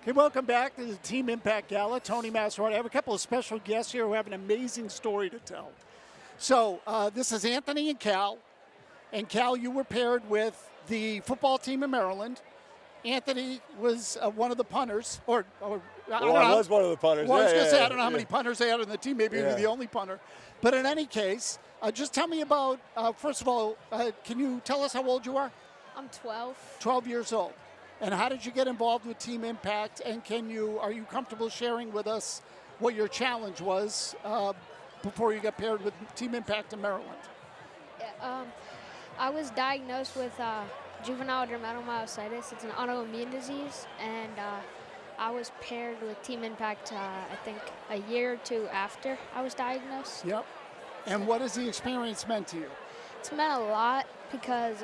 Hey, welcome back to the Team Impact Gala. Tony Masserati. I have a couple of special guests here who have an amazing story to tell. So this is Anthony and Cal. And Cal, you were paired with the football team in Maryland. Anthony was one of the punters, I was one of the punters. Well, I was going to say, I don't know how many punters they had on the team. Maybe you were the only punter. But in any case, just tell me about, first of all, can you tell us how old you are? I'm 12. 12 years old. And how did you get involved with Team Impact? And are you comfortable sharing with us what your challenge was before you got paired with Team Impact in Maryland? Yeah, I was diagnosed with juvenile dermatomyositis. It's an autoimmune disease, and I was paired with Team Impact, I think, a year or two after I was diagnosed. Yep. And what has the experience meant to you? It's meant a lot because,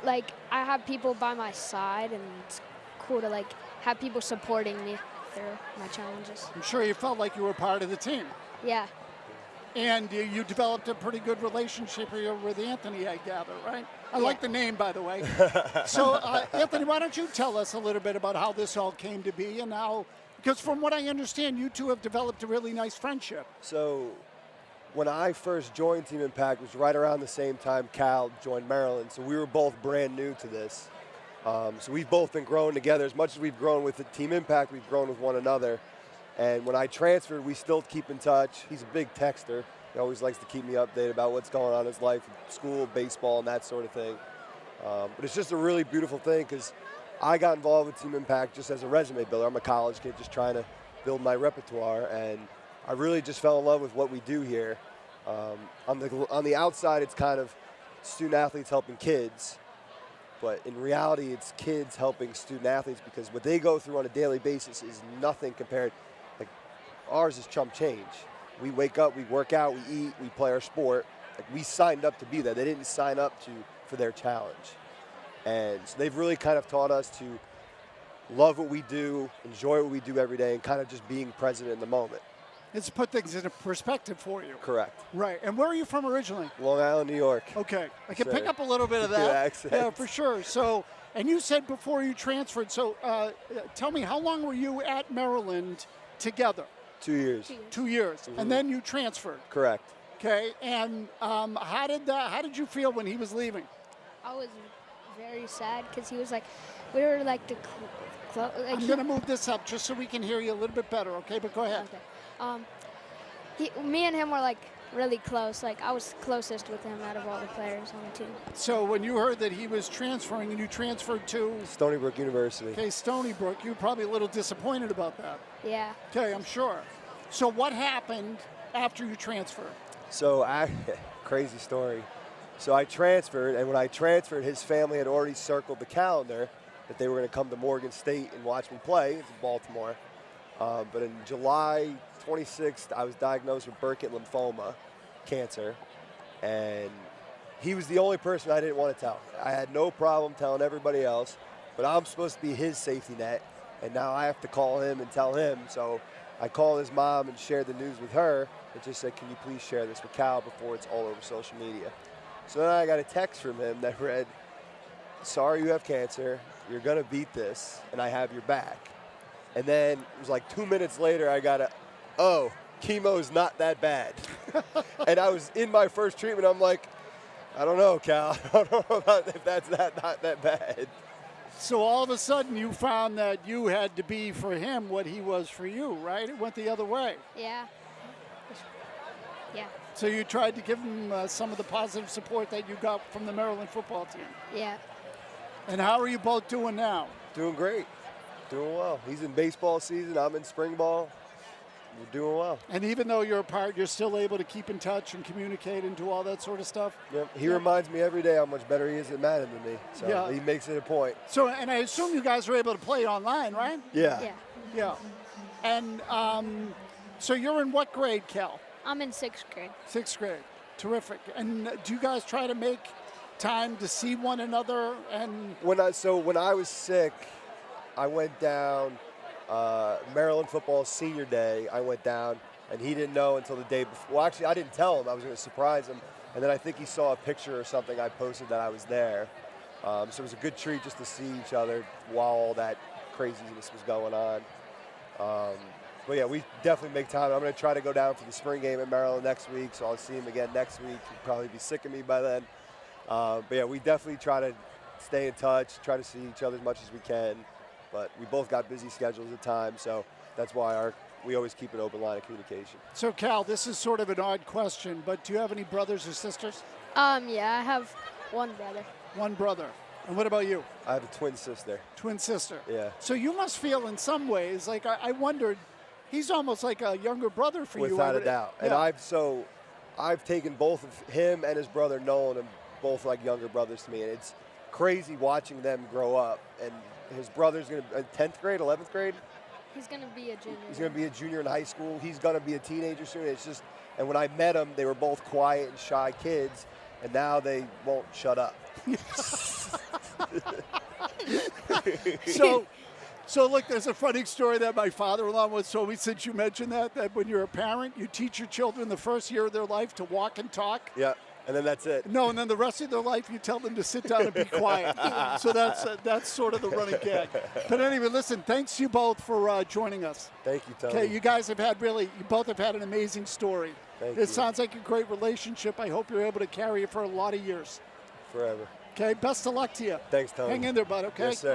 I have people by my side, and it's cool to, have people supporting me through my challenges. I'm sure you felt like you were part of the team. Yeah. And you developed a pretty good relationship here with Anthony, I gather, right? I like the name, by the way. So, Anthony, why don't you tell us a little bit about how this all came to be and how, because from what I understand, you two have developed a really nice friendship. So when I first joined Team Impact, it was right around the same time Cal joined Maryland. So we were both brand new to this. So we've both been growing together. As much as we've grown with the Team Impact, we've grown with one another. And when I transferred, we still keep in touch. He's a big texter. He always likes to keep me updated about what's going on in his life, school, baseball, and that sort of thing. But it's just a really beautiful thing because I got involved with Team Impact just as a resume builder. I'm a college kid just trying to build my repertoire, and I really just fell in love with what we do here. On the outside, it's kind of student athletes helping kids. But in reality, it's kids helping student athletes because what they go through on a daily basis is nothing compared. Like, ours is chump change. We wake up, we work out, we eat, we play our sport. Like, we signed up to be there. They didn't sign up for their challenge. And so they've really kind of taught us to love what we do, enjoy what we do every day, and kind of just being present in the moment. It's put things into perspective for you. Correct. Right. And where are you from originally? Long Island, New York. Okay. I can pick up a little bit of that. Yeah, for sure. So, and you said before you transferred, so tell me, how long were you at Maryland together? 2 years. 2 years. Mm-hmm. And then you transferred. Correct. Okay. And how did you feel when he was leaving? I was very sad because he was we were the I'm going to move this up just so we can hear you a little bit better, okay? But go ahead. Okay. Me and him were really close. I was closest with him out of all the players on the team. So when you heard that he was transferring and you transferred to Stony Brook University. Okay, Stony Brook, you were probably a little disappointed about that. Yeah. Okay, I'm sure. So what happened after you transferred? So crazy story. So I transferred, and when I transferred, his family had already circled the calendar that they were going to come to Morgan State and watch me play. It's in Baltimore. But in July 26th, I was diagnosed with Burkitt lymphoma, cancer, and he was the only person I didn't want to tell. I had no problem telling everybody else, but I'm supposed to be his safety net, and now I have to call him and tell him. So I called his mom and shared the news with her and just said, can you please share this with Cal before it's all over social media? So then I got a text from him that read, sorry you have cancer, you're going to beat this, and I have your back. And then it was 2 minutes later, I got chemo's not that bad. And I was in my first treatment. I'm like, I don't know, Cal. I don't know about if that's not that bad. So all of a sudden you found that you had to be for him what he was for you, right? It went the other way. Yeah. Yeah. So you tried to give him some of the positive support that you got from the Maryland football team. Yeah. And how are you both doing now? Doing great. Doing well. He's in baseball season. I'm in spring ball. We're doing well. And even though you're apart, you're still able to keep in touch and communicate and do all that sort of stuff? Yep. He reminds me every day how much better he is at Madden than me. So he makes it a point. So, and I assume you guys are able to play online, right? Yeah. Yeah. Yeah. And so you're in what grade, Cal? I'm in 6th grade. 6th grade. Terrific. And do you guys try to make time to see one another? And when I was sick, I went down Maryland football senior day. I went down, and he didn't know until the day before. Well, actually, I didn't tell him. I was going to surprise him. And then I think he saw a picture or something I posted that I was there. So it was a good treat just to see each other while all that craziness was going on. But yeah, we definitely make time. I'm going to try to go down for the spring game at Maryland next week, so I'll see him again next week. He'll probably be sick of me by then. But yeah, we definitely try to stay in touch, try to see each other as much as we can. But we both got busy schedules at times, so that's why we always keep an open line of communication. So, Cal, this is sort of an odd question, but do you have any brothers or sisters? Yeah, I have one brother. One brother. And what about you? I have a twin sister. Twin sister. Yeah. So you must feel in some ways, like I wondered, he's almost like a younger brother for you. Without a doubt. Yeah. And I've taken both of him and his brother Nolan, and both like younger brothers to me, and it's crazy watching them grow up. And his brother's going to 10th grade, 11th grade. He's going to be a junior. He's going to be a junior in high school. He's going to be a teenager soon. It's just, and when I met them, they were both quiet and shy kids, and now they won't shut up. So look, there's a funny story that my father-in-law once told me, since you mentioned that when you're a parent, you teach your children the first year of their life to walk and talk. Yeah, and then that's it. No, and then the rest of their life, you tell them to sit down and be quiet. So that's sort of the running gag. But anyway, listen, thanks to you both for joining us. Thank you, Tony. Okay, you guys have had you both have had an amazing story. Thank It you. sounds like a great relationship. I hope you're able to carry it for a lot of years. Forever. Okay, best of luck to you. Thanks, Tony. Hang in there, bud, okay? Yes, sir.